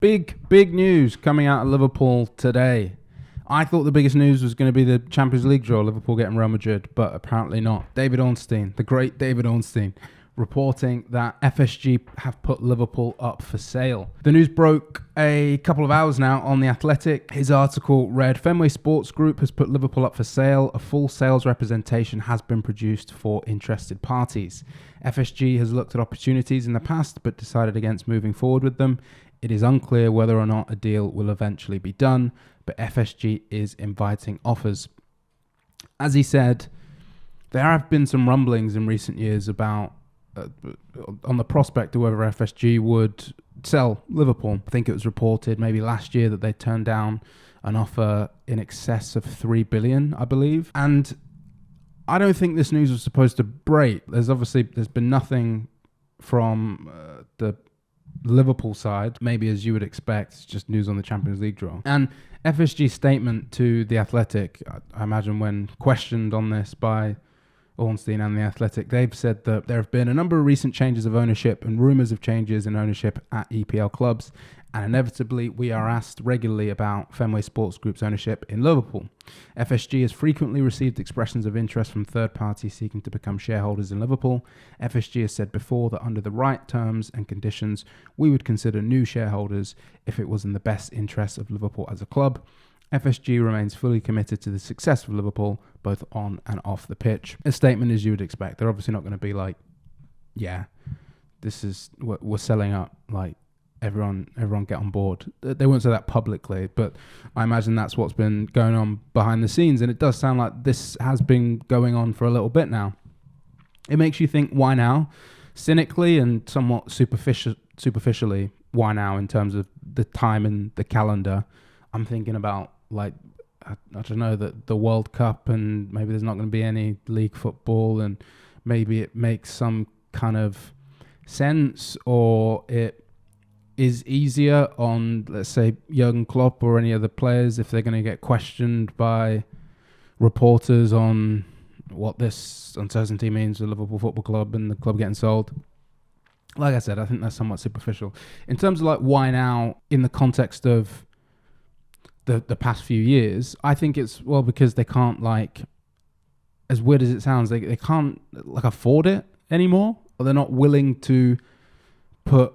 Big news coming out of Liverpool today. I thought the biggest news was going to be the Champions League draw, Liverpool getting Real Madrid, but apparently not. David Ornstein, the great David Ornstein, reporting that FSG have put Liverpool up for sale. The news broke a couple of hours now on The Athletic. His article read, Fenway Sports Group has put Liverpool up for sale. A full sales representation has been produced for interested parties. FSG has looked at opportunities in the past, but decided against moving forward with them. It is unclear whether or not a deal will eventually be done, but FSG is inviting offers. As he said, there have been some rumblings in recent years about on the prospect of whether FSG would sell Liverpool. I think it was reported maybe last year that they turned down an offer in excess of 3 billion, I believe. And I don't think this news was supposed to break. There's been nothing from the Liverpool side, maybe as you would expect. It's just news on the Champions League draw. And FSG's statement to The Athletic, I imagine when questioned on this by Ornstein and The Athletic, they've said that there have been a number of recent changes of ownership and rumours of changes in ownership at EPL clubs, and inevitably we are asked regularly about Fenway Sports Group's ownership in Liverpool. FSG has frequently received expressions of interest from third parties seeking to become shareholders in Liverpool. FSG has said before that under the right terms and conditions, we would consider new shareholders if it was in the best interests of Liverpool as a club. FSG remains fully committed to the success of Liverpool, both on and off the pitch. A statement as you would expect. They're obviously not going to be like, yeah, we're selling up, like, everyone get on board. They won't say that publicly, but I imagine that's what's been going on behind the scenes, and it does sound like this has been going on for a little bit now. It makes you think, why now? Cynically and somewhat superficially, why now in terms of the time and the calendar? I'm thinking about, like, I don't know, the World Cup, and maybe there's not going to be any league football, and maybe it makes some kind of sense, or it is easier on, let's say, Jurgen Klopp or any other players if they're going to get questioned by reporters on what this uncertainty means for Liverpool Football Club and the club getting sold. Like I said, I think that's somewhat superficial. In terms of, like, why now in the context of the past few years, I think it's, well, because they can't, like, as weird as it sounds, they can't, like, afford it anymore, or they're not willing to put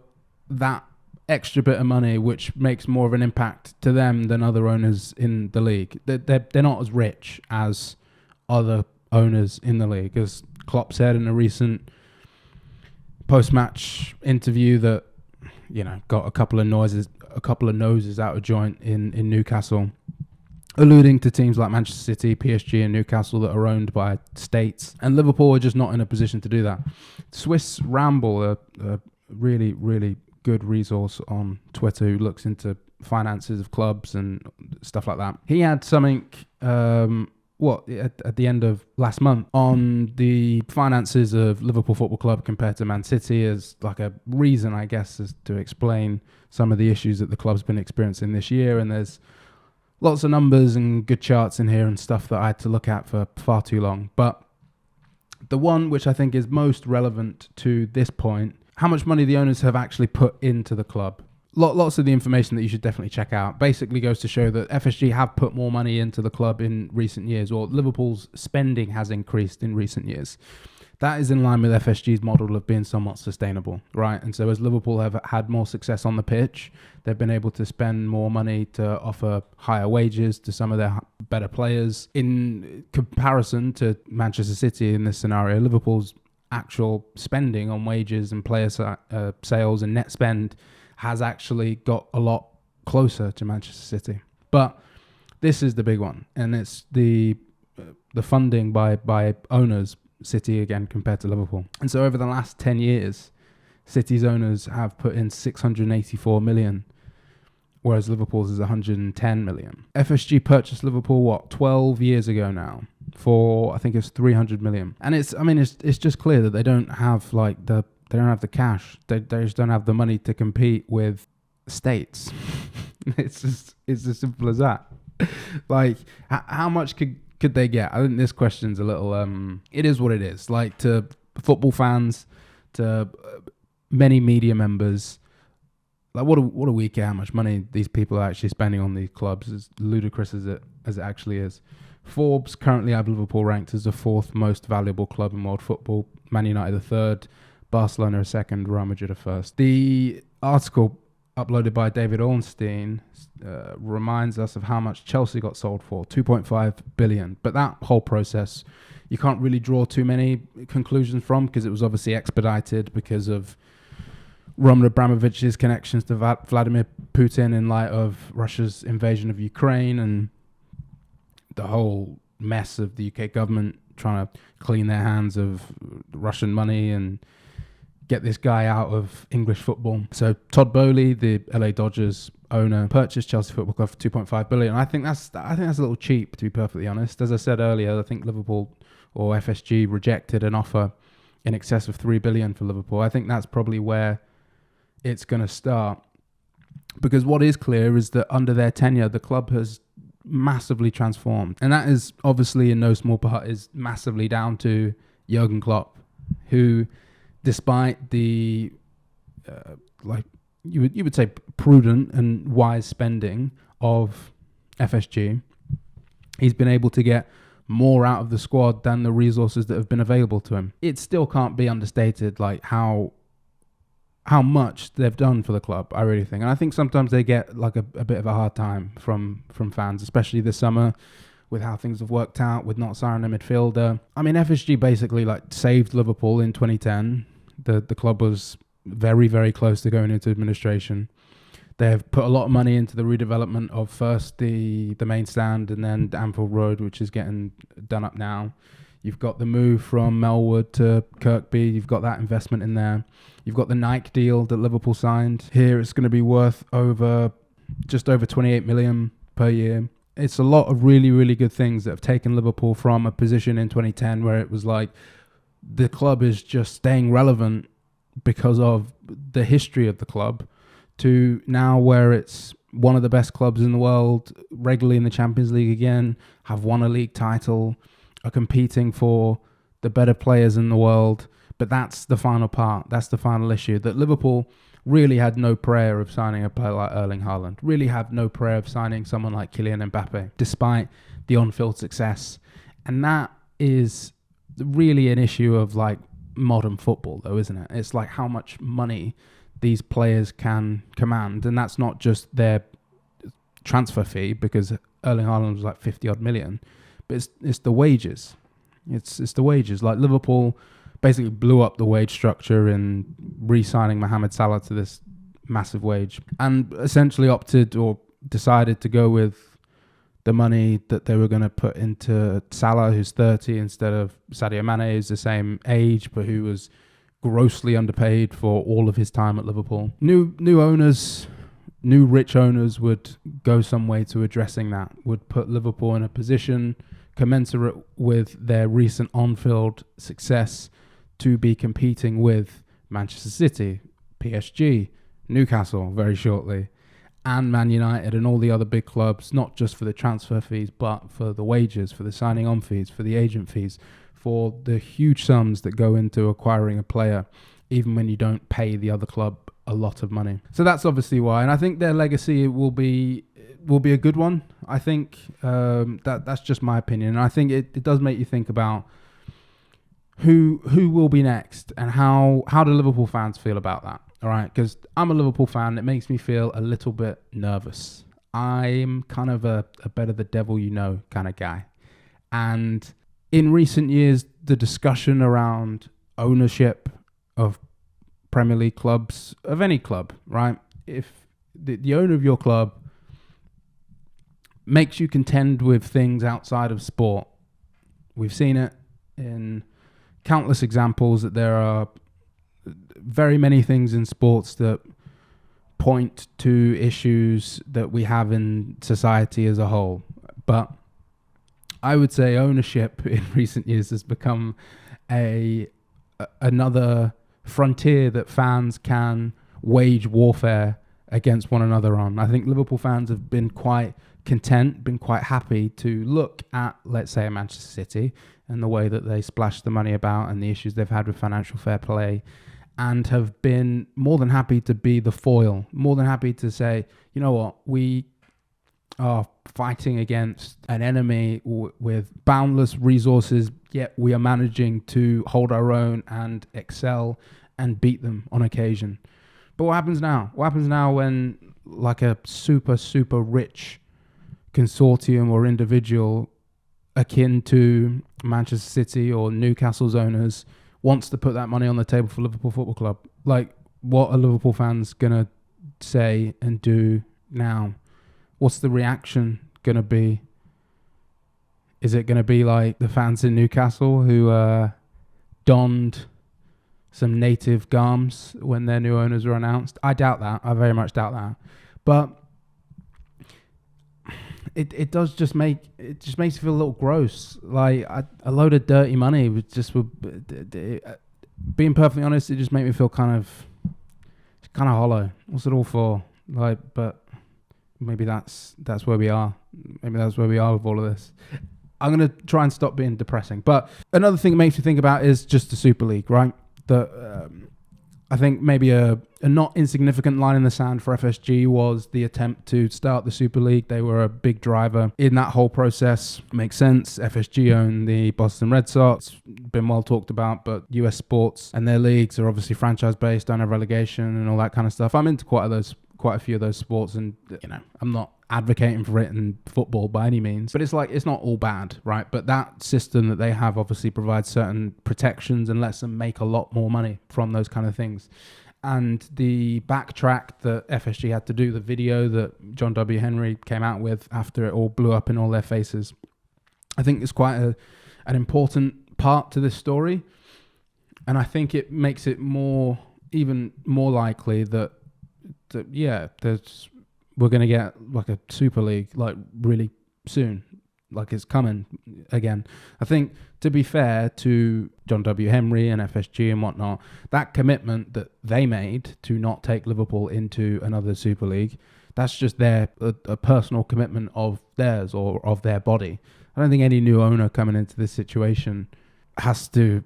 that extra bit of money, which makes more of an impact to them than other owners in the league. They're not as rich as other owners in the league. As Klopp said in a recent post-match interview that, you know, got a couple of noses out of joint in Newcastle, alluding to teams like Manchester City, PSG and Newcastle that are owned by states, and Liverpool are just not in a position to do that. Swiss Ramble, a really, really good resource on Twitter who looks into finances of clubs and stuff like that. He had something at the end of last month on the finances of Liverpool Football Club compared to Man City as like a reason, I guess, as to explain some of the issues that the club's been experiencing this year. And there's lots of numbers and good charts in here and stuff that I had to look at for far too long. But the one which I think is most relevant to this point, how much money the owners have actually put into the club. Lots of the information that you should definitely check out basically goes to show that FSG have put more money into the club in recent years, or Liverpool's spending has increased in recent years. That is in line with FSG's model of being somewhat sustainable, right? And so as Liverpool have had more success on the pitch, they've been able to spend more money to offer higher wages to some of their better players. In comparison to Manchester City in this scenario, Liverpool's actual spending on wages and player sales and net spend has actually got a lot closer to Manchester City. But this is the big one, and it's the funding by owners, City again compared to Liverpool. And so over the last 10 years, City's owners have put in 684 million, whereas Liverpool's is 110 million. FSG purchased Liverpool, 12 years ago now, for I think it's 300 million. And it's just clear that they don't have the cash. They just don't have the money to compete with states. It's as simple as that. Like, how much could they get? I think this question's a little, it is what it is. Like, to football fans, to many media members, Like, what do we care how much money these people are actually spending on these clubs? As ludicrous as it actually is. Forbes currently have Liverpool ranked as the fourth most valuable club in world football. Man United the third, Barcelona a second, Real Madrid a first. The article uploaded by David Ornstein reminds us of how much Chelsea got sold for, 2.5 billion. But that whole process, you can't really draw too many conclusions from, because it was obviously expedited because of Roman Abramovich's connections to Vladimir Putin in light of Russia's invasion of Ukraine and the whole mess of the UK government trying to clean their hands of Russian money and get this guy out of English football. So Todd Boehly, the LA Dodgers owner, purchased Chelsea Football Club for 2.5 billion. I think that's a little cheap, to be perfectly honest. As I said earlier, I think Liverpool or FSG rejected an offer in excess of 3 billion for Liverpool. I think that's probably where it's going to start, because what is clear is that under their tenure, the club has massively transformed, and that is obviously in no small part is massively down to Jurgen Klopp, who, despite the you would say prudent and wise spending of FSG, he's been able to get more out of the squad than the resources that have been available to him. It still can't be understated, like how much they've done for the club, I really think. And I think sometimes they get like a bit of a hard time from fans, especially this summer with how things have worked out, with not signing a midfielder. I mean, FSG basically like saved Liverpool in 2010. The club was very, very close to going into administration. They have put a lot of money into the redevelopment of first the main stand and then Anfield Road, which is getting done up now. You've got the move from Melwood to Kirkby. You've got that investment in there. You've got the Nike deal that Liverpool signed. Here it's going to be worth just over 28 million per year. It's a lot of really, really good things that have taken Liverpool from a position in 2010 where it was like the club is just staying relevant because of the history of the club, to now where it's one of the best clubs in the world, regularly in the Champions League again, have won a league title, are competing for the better players in the world. But that's the final part. That's the final issue. That Liverpool really had no prayer of signing a player like Erling Haaland. Really had no prayer of signing someone like Kylian Mbappe, despite the on-field success. And that is really an issue of like modern football, though, isn't it? It's like how much money these players can command. And that's not just their transfer fee, because Erling Haaland was like 50 odd million. But it's the wages. It's the wages. Like Liverpool basically blew up the wage structure in re-signing Mohamed Salah to this massive wage, and essentially opted or decided to go with the money that they were going to put into Salah, who's 30, instead of Sadio Mane, who's the same age, but who was grossly underpaid for all of his time at Liverpool. New owners, new rich owners would go some way to addressing that, would put Liverpool in a position commensurate with their recent on-field success to be competing with Manchester City, PSG, Newcastle very shortly, and Man United and all the other big clubs, not just for the transfer fees, but for the wages, for the signing on fees, for the agent fees, for the huge sums that go into acquiring a player, even when you don't pay the other club a lot of money. So that's obviously why, and I think their legacy will be a good one. I think that's just my opinion, and I think it does make you think about who will be next, and how do Liverpool fans feel about that? All right, because I'm a Liverpool fan. It makes me feel a little bit nervous. I'm kind of a better the devil you know kind of guy. And in recent years, the discussion around ownership of Premier League clubs, of any club, right? If the owner of your club makes you contend with things outside of sport, we've seen it in countless examples that there are very many things in sports that point to issues that we have in society as a whole. But I would say ownership in recent years has become another frontier that fans can wage warfare against one another on. I think Liverpool fans have been quite content, been quite happy to look at, let's say, Manchester City and the way that they splash the money about and the issues they've had with financial fair play, and have been more than happy to be the foil, more than happy to say, you know what, we are fighting against an enemy with boundless resources, yet we are managing to hold our own and excel and beat them on occasion. But what happens now? What happens now when like a super, super rich consortium or individual akin to Manchester City or Newcastle's owners wants to put that money on the table for Liverpool Football Club? Like, what are Liverpool fans going to say and do now? What's the reaction going to be? Is it going to be like the fans in Newcastle who donned some native garms when their new owners were announced? I doubt that. I very much doubt that. But it makes you feel a little gross. Like a load of dirty money being perfectly honest, it just made me feel kind of hollow. What's it all for? Like, but maybe that's where we are. Maybe that's where we are with all of this. I'm going to try and stop being depressing. But another thing it makes me think about is just the Super League, right? I think maybe a not insignificant line in the sand for FSG was the attempt to start the Super League. They were a big driver in that whole process. Makes sense. FSG own the Boston Red Sox. Been well talked about, but US sports and their leagues are obviously franchise-based, don't have relegation and all that kind of stuff. I'm into quite a few of those sports, and I'm not advocating for it in football by any means, but it's not all bad, right? But that system that they have obviously provides certain protections and lets them make a lot more money from those kind of things. And the backtrack that FSG had to do, the video that John W. Henry came out with after it all blew up in all their faces, I think is quite an important part to this story. And I think it makes it even more likely that we're going to get like a Super League like really soon, like it's coming again. I think, to be fair to John W. Henry and FSG and whatnot, that commitment that they made to not take Liverpool into another Super League, that's just a personal commitment of theirs or of their body. I don't think any new owner coming into this situation has to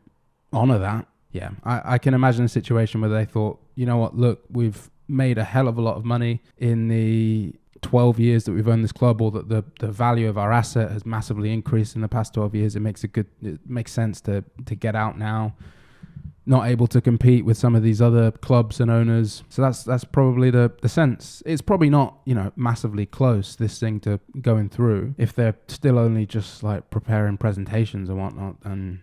honour that. Yeah, I can imagine a situation where they thought, you know what, look, we've made a hell of a lot of money in the 12 years that we've owned this club, or that the value of our asset has massively increased in the past 12 years. It makes sense to get out now. Not able to compete with some of these other clubs and owners. So that's probably the sense. It's probably not, massively close, this thing to going through, if they're still only just like preparing presentations and whatnot. And,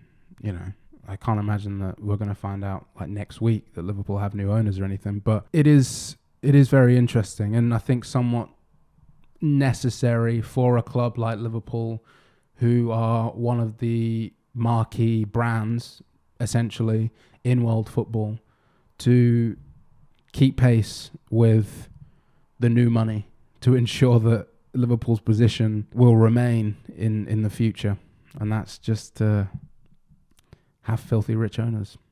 I can't imagine that we're going to find out like next week that Liverpool have new owners or anything. But it is very interesting, and I think somewhat necessary for a club like Liverpool, who are one of the marquee brands essentially in world football, to keep pace with the new money to ensure that Liverpool's position will remain in the future. And that's just have filthy rich owners.